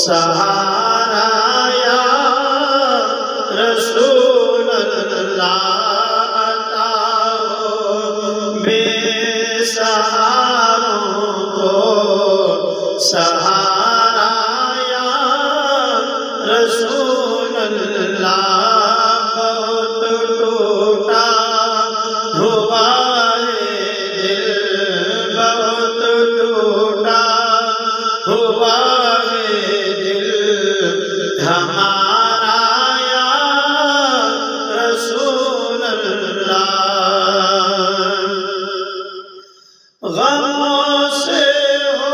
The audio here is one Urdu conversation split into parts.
سہارا یا رسول اللہ عطا ہو بے سہاروں کو سہارا یا رسول اللہ بہت ٹوٹا ہوا ہے دل بہت ٹوٹا ہوا ہے دل ہمارا یا رسول اللہ غموں سے ہو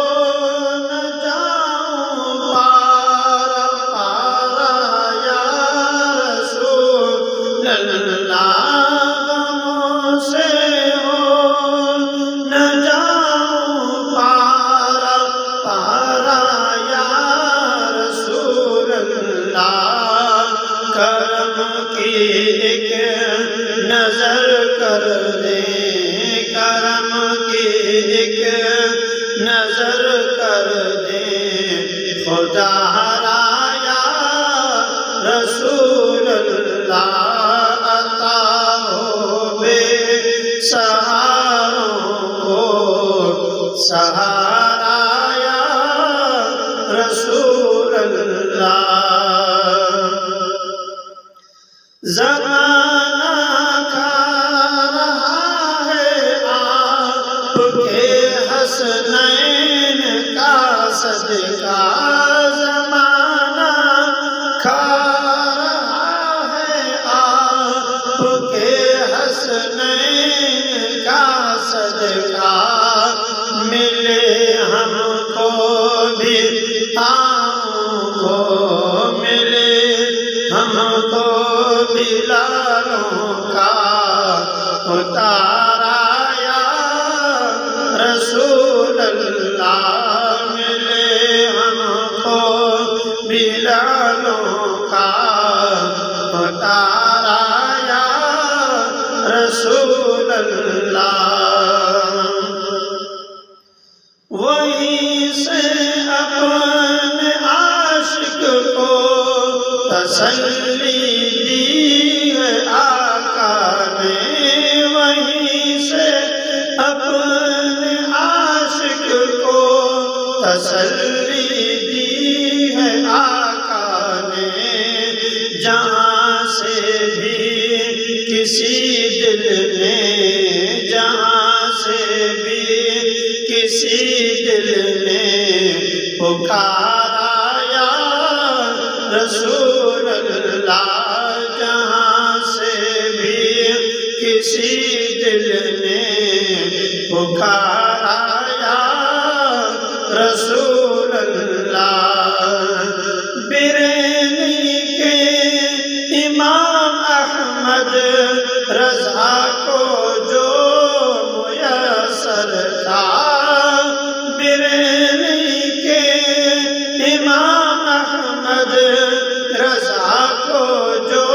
نہ جاؤں پارا پارا یا رسول اللہ غموں سے ہو نہ جاؤں پارا پارا یا رسول اللہ کرم کی ایک نظر کر دے کرم کی ایک نظر کر دے خدا یا رسول اللہ عطا ہو بے سہاروں کو سہارا یا رسول اللہ زمانہ حسنین کا صدقہ زمانہ کھا رہا ہے آپ کے حسنین کا صدقہ ملے ہم کو بھی آؤں کو ملے ہم کو بھی لالوں کا اتارا رسول اللہ ملے ہم کو بلالوں کا اتارا یا رسول اللہ وہیں سے اپنے عاشق کو تسلی دی ہے آقا نے وہیں سے اپنے عاشق کو تسلی دی ہے آقا نے جہاں سے بھی کسی دل نے جہاں سے بھی کسی دل نے پکارا یا رسول اللہ جہاں سے بھی کسی دل نے پکارا یا رسول اللہ بریلی کے امام احمد رضا کو جو میسر تھا بریلی کے امام احمد رضا کو جو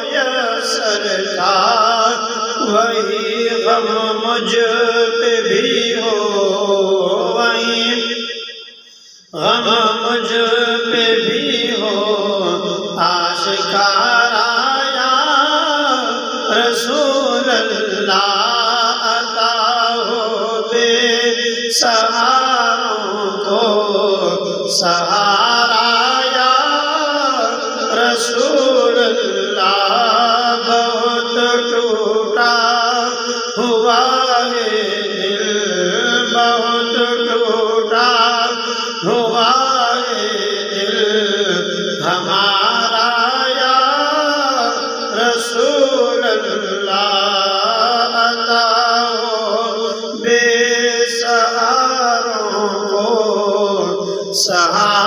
میسر تھا وہی غم مجھ پہ بھی ہو وہی غم مجھ پہ بھی ہو آشکارا یا رسول اللہ عطا ہو بے سہاروں کو سہارا یا رسول اللہ بہت ٹوٹا ہوا ہے دل بہت ٹوٹا ہوا ہے دل ہمارا یا رسول اللہ عطا ہو بے سہاروں کو سہارا